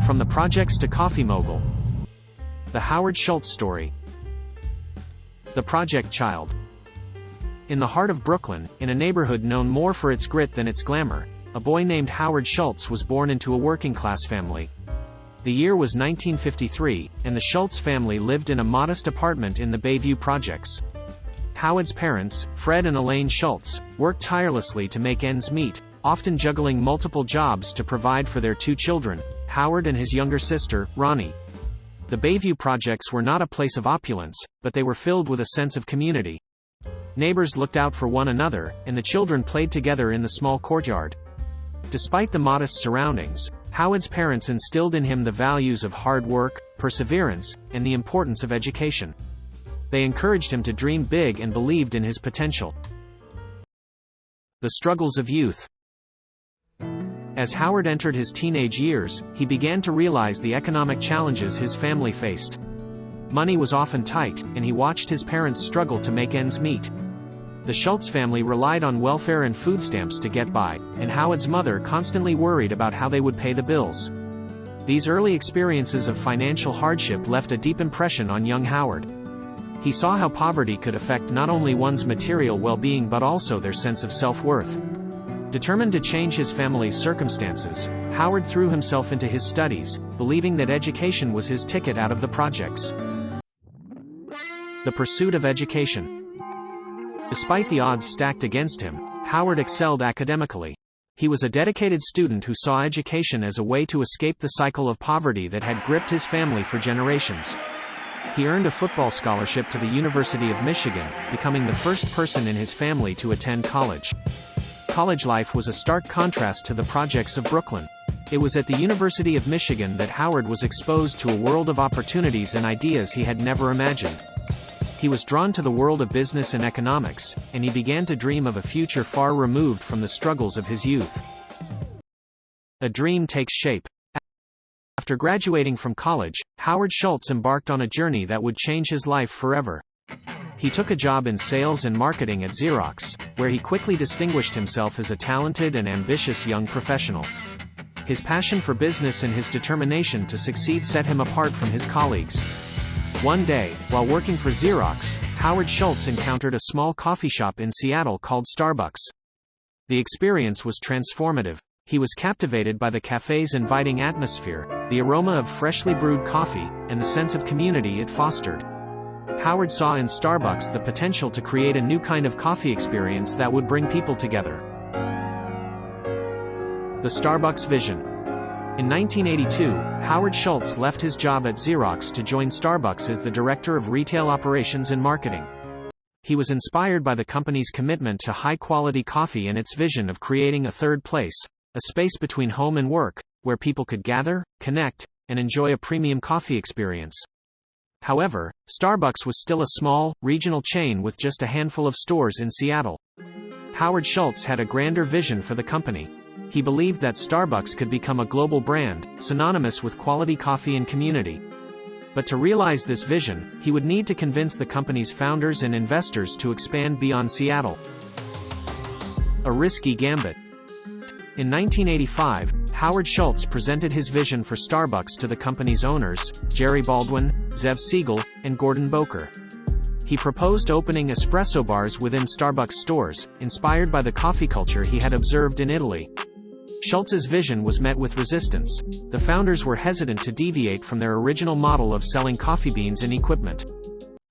From the projects to coffee mogul. The Howard Schultz story. The project child. In the heart of Brooklyn, in a neighborhood known more for its grit than its glamour, a boy named Howard Schultz was born into a working-class family. The year was 1953, and the Schultz family lived in a modest apartment in the Bayview projects. Howard's parents, Fred and Elaine Schultz, worked tirelessly to make ends meet, often juggling multiple jobs to provide for their two children, Howard and his younger sister, Ronnie. The Bayview projects were not a place of opulence, but they were filled with a sense of community. Neighbors looked out for one another, and the children played together in the small courtyard. Despite the modest surroundings, Howard's parents instilled in him the values of hard work, perseverance, and the importance of education. They encouraged him to dream big and believed in his potential. The struggles of youth. As Howard entered his teenage years, he began to realize the economic challenges his family faced. Money was often tight, and he watched his parents struggle to make ends meet. The Schultz family relied on welfare and food stamps to get by, and Howard's mother constantly worried about how they would pay the bills. These early experiences of financial hardship left a deep impression on young Howard. He saw how poverty could affect not only one's material well-being but also their sense of self-worth. Determined to change his family's circumstances, Howard threw himself into his studies, believing that education was his ticket out of the projects. The pursuit of education. Despite the odds stacked against him, Howard excelled academically. He was a dedicated student who saw education as a way to escape the cycle of poverty that had gripped his family for generations. He earned a football scholarship to the University of Michigan, becoming the first person in his family to attend college. College life was a stark contrast to the projects of Brooklyn. It was at the University of Michigan that Howard was exposed to a world of opportunities and ideas he had never imagined. He was drawn to the world of business and economics, and he began to dream of a future far removed from the struggles of his youth. A dream takes shape. After graduating from college, Howard Schultz embarked on a journey that would change his life forever. He took a job in sales and marketing at Xerox, where he quickly distinguished himself as a talented and ambitious young professional. His passion for business and his determination to succeed set him apart from his colleagues. One day, while working for Xerox, Howard Schultz encountered a small coffee shop in Seattle called Starbucks. The experience was transformative. He was captivated by the cafe's inviting atmosphere, the aroma of freshly brewed coffee, and the sense of community it fostered. Howard saw in Starbucks the potential to create a new kind of coffee experience that would bring people together. The Starbucks vision. In 1982, Howard Schultz left his job at Xerox to join Starbucks as the Director of Retail Operations and Marketing. He was inspired by the company's commitment to high-quality coffee and its vision of creating a third place, a space between home and work, where people could gather, connect, and enjoy a premium coffee experience. However, Starbucks was still a small, regional chain with just a handful of stores in Seattle. Howard Schultz had a grander vision for the company. He believed that Starbucks could become a global brand, synonymous with quality coffee and community. But to realize this vision, he would need to convince the company's founders and investors to expand beyond Seattle. A risky gambit. In 1985, Howard Schultz presented his vision for Starbucks to the company's owners, Jerry Baldwin, Zev Siegel, and Gordon Boker. He proposed opening espresso bars within Starbucks stores, inspired by the coffee culture he had observed in Italy. Schultz's vision was met with resistance. The founders were hesitant to deviate from their original model of selling coffee beans and equipment.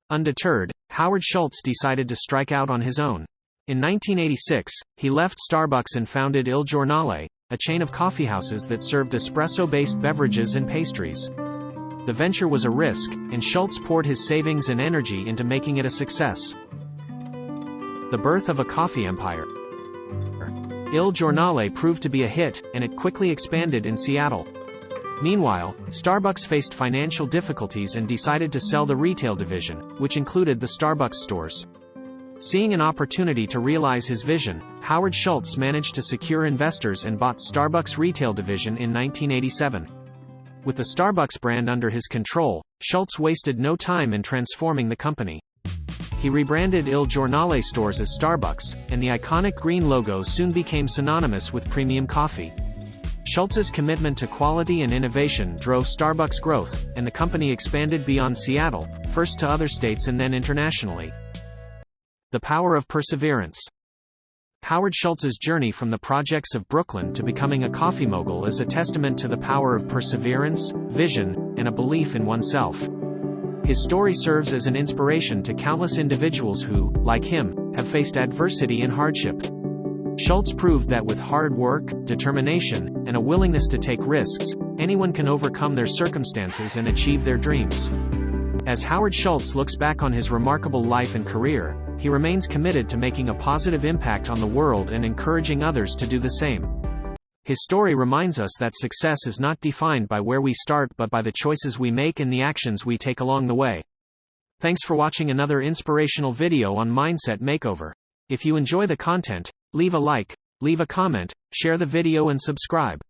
Undeterred, Howard Schultz decided to strike out on his own. In 1986, he left Starbucks and founded Il Giornale, a chain of coffeehouses that served espresso-based beverages and pastries. The venture was a risk, and Schultz poured his savings and energy into making it a success. The birth of a coffee empire. Il Giornale proved to be a hit, and it quickly expanded in Seattle. Meanwhile, Starbucks faced financial difficulties and decided to sell the retail division, which included the Starbucks stores. Seeing an opportunity to realize his vision, Howard Schultz managed to secure investors and bought Starbucks' retail division in 1987. With the Starbucks brand under his control, Schultz wasted no time in transforming the company. He rebranded Il Giornale stores as Starbucks, and the iconic green logo soon became synonymous with premium coffee. Schultz's commitment to quality and innovation drove Starbucks' growth, and the company expanded beyond Seattle, first to other states and then internationally. The power of perseverance. Howard Schultz's journey from the projects of Brooklyn to becoming a coffee mogul is a testament to the power of perseverance, vision, and a belief in oneself. His story serves as an inspiration to countless individuals who, like him, have faced adversity and hardship. Schultz proved that with hard work, determination, and a willingness to take risks, anyone can overcome their circumstances and achieve their dreams. As Howard Schultz looks back on his remarkable life and career, he remains committed to making a positive impact on the world and encouraging others to do the same. His story reminds us that success is not defined by where we start but by the choices we make and the actions we take along the way. Thanks for watching another inspirational video on Mindset Makeover. If you enjoy the content, leave a like, leave a comment, share the video and subscribe.